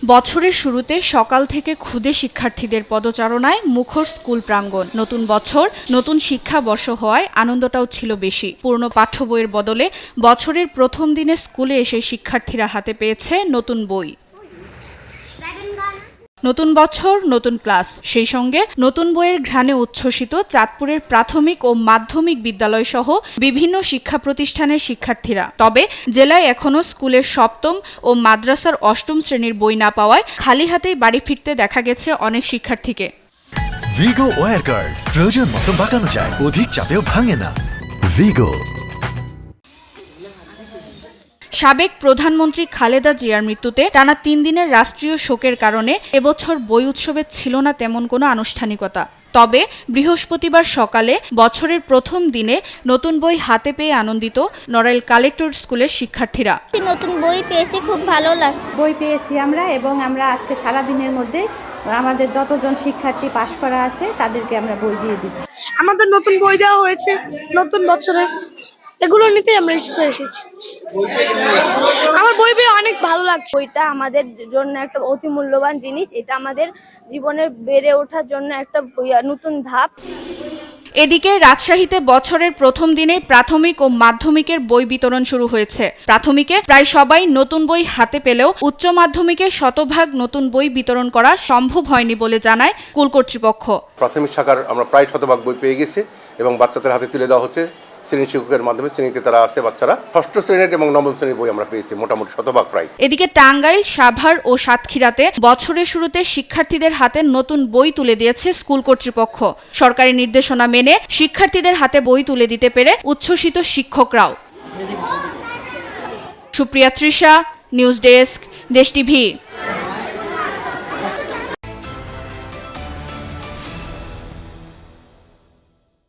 বছরের শুরুতে সকাল থেকে ক্ষুদে শিক্ষার্থীদের পদচারণায় মুখর স্কুল প্রাঙ্গণ। নতুন বছর, নতুন শিক্ষাবর্ষ হওয়ায় আনন্দটাও ছিল বেশি। পূর্ণ পাঠ্য বইয়ের বদলে বছরের প্রথম দিনে স্কুলে এসে শিক্ষার্থীরা হাতে পেয়েছে নতুন বই। নতুন বছর, নতুন ক্লাস, সেই সঙ্গে নতুন বইয়ের ঘ্রাণে উচ্ছ্বসিত চাঁদপুরের প্রাথমিক ও মাধ্যমিক বিদ্যালয় সহ বিভিন্ন শিক্ষা প্রতিষ্ঠানের শিক্ষার্থীরা। তবে জেলায় এখনও স্কুলের সপ্তম ও মাদ্রাসার অষ্টম শ্রেণীর বই না পাওয়ায় খালি হাতেই বাড়ি ফিরতে দেখা গেছে অনেক শিক্ষার্থীকে। ভিগো ওয়্যার গার্ড প্রয়োজন মতো বাঁকানো যায়, অধিক চাপেও ভাঙে না। ভিগো। সাবেক প্রধানমন্ত্রী খালেদা জিয়ার মৃত্যুতে টানা ৩ দিনের রাষ্ট্রীয় শোকের কারণে এবছর বই উৎসবে ছিল না তেমন কোনো আনুষ্ঠানিকতা। তবে বৃহস্পতিবার সকালে বছরের প্রথম দিনে নতুন বই হাতে পেয়ে আনন্দিত নড়াইল কালেক্টর স্কুলের শিক্ষার্থীরা। নতুন বই পেয়েছি, খুব ভালো লাগছে। বই পেয়েছি আমরা, এবং আমরা আজকে সারা দিনের মধ্যে আমাদের যতজন শিক্ষার্থী পাশ করা আছে তাদেরকে আমরা বই দিয়ে দিব। আমাদের নতুন বই দেওয়া হয়েছে নতুন বছরে, এগুলো নিতে আমরা স্কুলে এসেছি। আমার বই পেয়ে অনেক ভালো লাগছে। বইটা আমাদের জন্য একটা অতি মূল্যবান জিনিস, এটা আমাদের জীবনে বেড়ে ওঠার জন্য একটা নতুন ধাপ। এদিকে রাজশাহীতে বছরের প্রথম দিনে প্রাথমিক ও মাধ্যমিকের বই বিতরণ শুরু হয়েছে। প্রাথমিকে প্রায় সবাই নতুন বই হাতে পেলেও উচ্চ মাধ্যমিকে শতভাগ নতুন বই বিতরণ করা সম্ভব হয়নি বলে জানায় স্কুল কর্তৃপক্ষ। প্রাথমিক শাখার আমরা প্রায় শতভাগ বই পেয়ে গেছি এবং বাচ্চাদের হাতে তুলে দেওয়া হচ্ছে। শ্রেণী শিক্ষকের মাধ্যমে শ্রেণীতে তারা আছে বাচ্চারা, ষষ্ঠ শ্রেণীর এবং নবম শ্রেণীর বই আমরা পেয়েছি মোটামুটি শতভাগ প্রায়। এদিকে টাঙ্গাইল, সাভার ও সাতক্ষীরাতে বছরের শুরুতে শিক্ষার্থীদের হাতে নতুন বই তুলে দিয়েছে স্কুল কর্তৃপক্ষ। সরকারি নির্দেশনা মেনে শিক্ষার্থীদের হাতে বই তুলে দিতে পেরে উচ্ছ্বসিত শিক্ষকরাও। সুপ্রিয়া তৃষা, নিউজ ডেস্ক, দেশ টিভি।